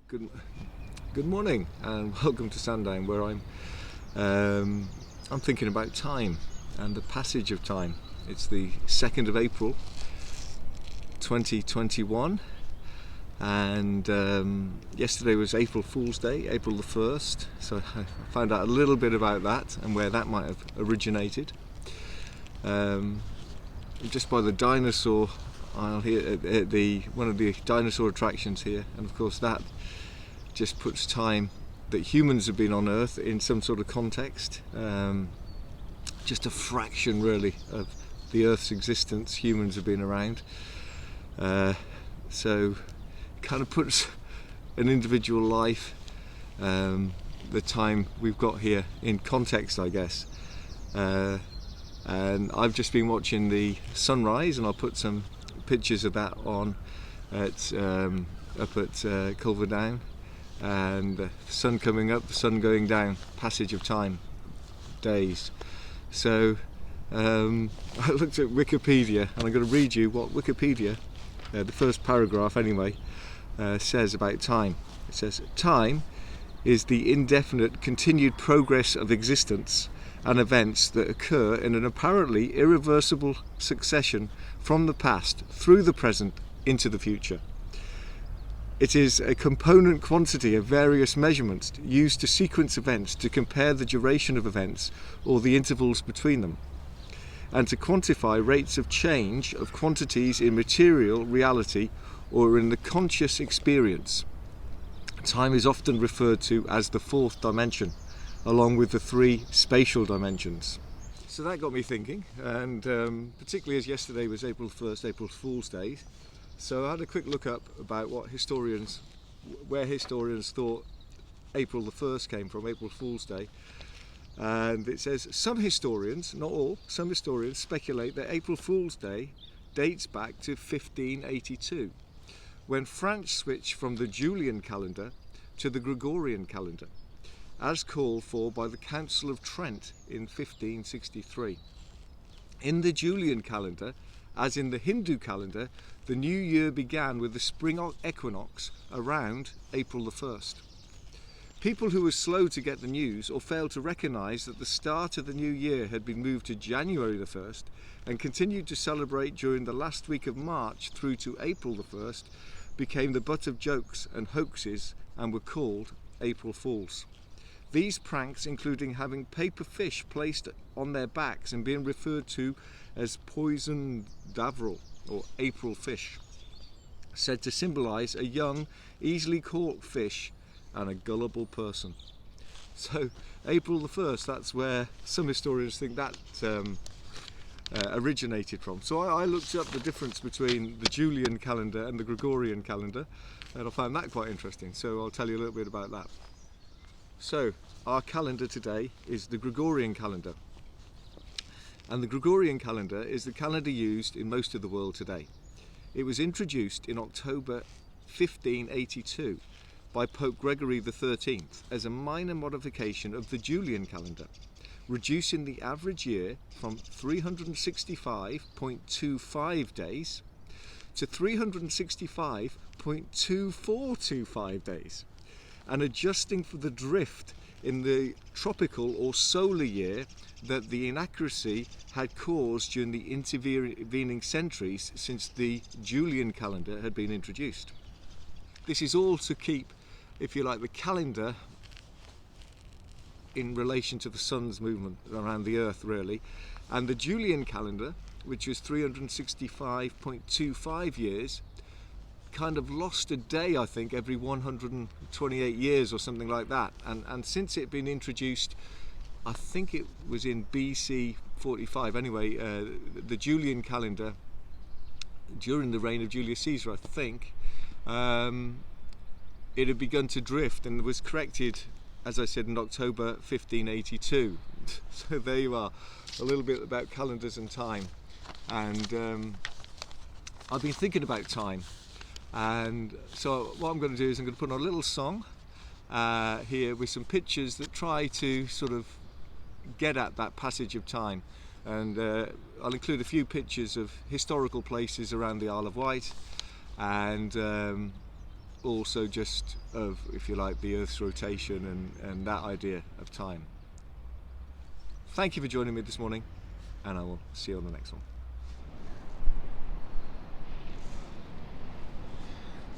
Good, good morning and welcome to Sandown, where I'm thinking about time and the passage of time. It's the 2nd of April 2021, and yesterday was April Fool's Day, April the 1st, so I found out a little bit about that and where that might have originated. Just by the dinosaur aisle here, one of the dinosaur attractions here, and of course that just puts time that humans have been on Earth in some sort of context. Just a fraction really of the Earth's existence humans have been around, so it kind of puts an individual life, the time we've got here, in context, I guess. And I've just been watching the sunrise, and I'll put some pictures of that on up at Culver Down, and the sun coming up, the sun going down, passage of time, days. So I looked at Wikipedia, and I'm going to read you what Wikipedia, the first paragraph anyway, says about time. It says, "Time is the indefinite continued progress of existence and events that occur in an apparently irreversible succession from the past through the present into the future. It is a component quantity of various measurements used to sequence events, to compare the duration of events or the intervals between them, and to quantify rates of change of quantities in material reality or in the conscious experience. Time is often referred to as the fourth dimension, along with the three spatial dimensions." So that got me thinking, and particularly as yesterday was April 1st, April Fool's Day, so I had a quick look up about where historians thought April the 1st came from, April Fool's Day. And it says, some historians, not all, some historians speculate that April Fool's Day dates back to 1582, when France switched from the Julian calendar to the Gregorian calendar, as called for by the Council of Trent in 1563. In the Julian calendar, as in the Hindu calendar, the new year began with the spring equinox around April the 1st. People who were slow to get the news or failed to recognise that the start of the new year had been moved to January the 1st and continued to celebrate during the last week of March through to April the 1st became the butt of jokes and hoaxes and were called April Fools. These pranks, including having paper fish placed on their backs and being referred to as poison d'avril or April fish, said to symbolise a young, easily caught fish and a gullible person. So April the 1st, that's where some historians think that originated from. So I looked up the difference between the Julian calendar and the Gregorian calendar, and I found that quite interesting, so I'll tell you a little bit about that. So our calendar today is the Gregorian calendar, and the Gregorian calendar is the calendar used in most of the world today. It was introduced in October 1582 by Pope Gregory XIII as a minor modification of the Julian calendar, reducing the average year from 365.25 days to 365.2425 days, and adjusting for the drift in the tropical or solar year that the inaccuracy had caused during the intervening centuries since the Julian calendar had been introduced. This is all to keep, if you like, the calendar in relation to the sun's movement around the earth, really. And the Julian calendar, which was 365.25 years, kind of lost a day, I think, every 128 years or something like that. And since it had been introduced, I think it was in BC 45 anyway, the Julian calendar, during the reign of Julius Caesar, I think, it had begun to drift and was corrected, as I said, in October 1582. So there you are, a little bit about calendars and time. And I've been thinking about time. And so what I'm going to do is I'm going to put on a little song here with some pictures that try to sort of get at that passage of time. And I'll include a few pictures of historical places around the Isle of Wight, and also just of, if you like, the Earth's rotation and that idea of time. Thank you for joining me this morning, and I will see you on the next one.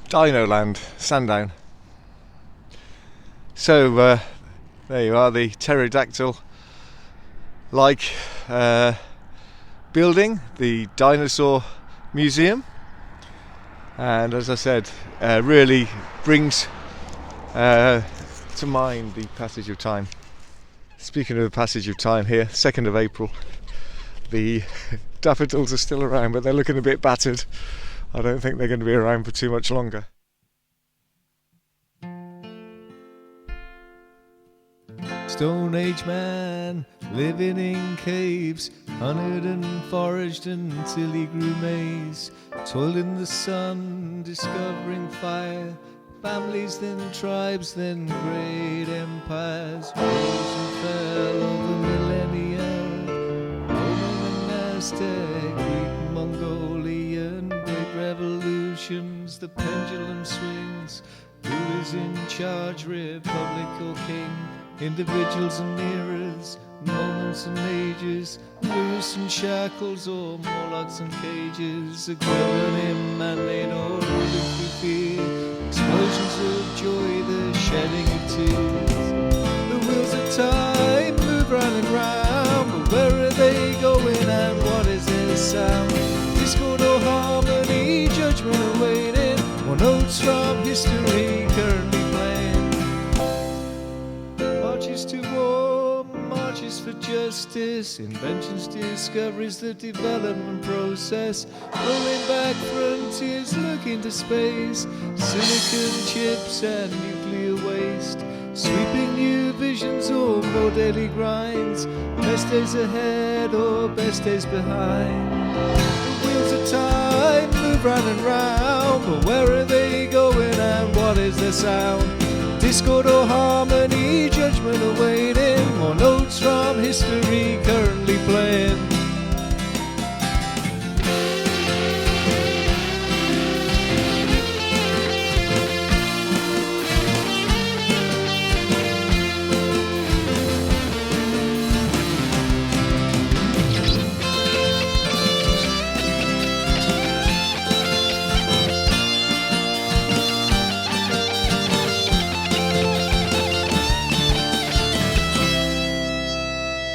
Dino Land, Sandown. So there you are, the pterodactyl like building, the dinosaur museum, and as I said, really brings to mind the passage of time. Speaking of the passage of time here, 2nd of April, the daffodils are still around, but they're looking a bit battered. I don't think they're going to be around for too much longer. Stone Age man, living in caves, hunted and foraged until he grew maize, toiled in the sun, discovering fire, families, then tribes, then great empires, rose and fell over millennia, Roman and Aztec, Greek, Mongolian, great revolutions, the pendulum swings, who is in charge, republic or king? Individuals and eras, moments and ages, loose and shackles or Morlocks and cages, a governing man-made or ruled through fear, explosions of joy, the shedding of tears. The wheels of time move round and round, but where are they going and what is their sound? Discord or harmony, judgment awaiting, or notes from history currently playing. Marches to war, marches for justice, inventions, discoveries, the development process, rolling back frontiers, looking to space, silicon chips and nuclear waste, sweeping new visions or more daily grinds, best days ahead or best days behind. The wheels of time move round and round, but where are they going and what is their sound? Discord or harmony, judgment awaiting, or notes from history currently playing.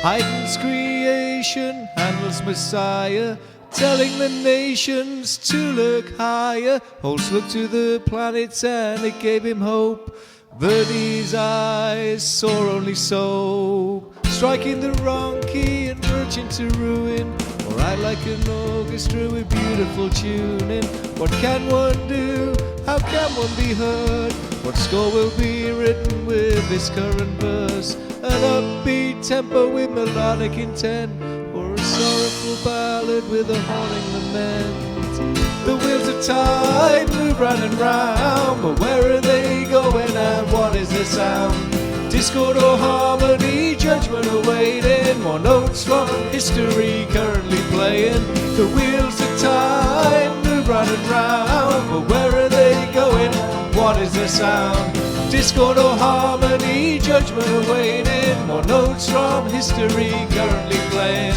Haydn's creation, Handel's Messiah, telling the nations to look higher. Holst looked to the planets and it gave him hope. Verdi's eyes saw only soap, striking the wrong key and verging to ruin. Or I like an orchestra with beautiful tuning. What can one do? How can one be heard? What score will be written with this current verse? An upbeat tempo with melodic intent, or a sorrowful ballad with a haunting lament. The wheels of time move round and round, but where are they going and what is the sound? Discord or harmony, judgment awaiting, more notes from history currently playing. The wheels of time move round and round, but where are they going? What is the sound? Discord or harmony, judgment awaiting, more notes from history currently playing.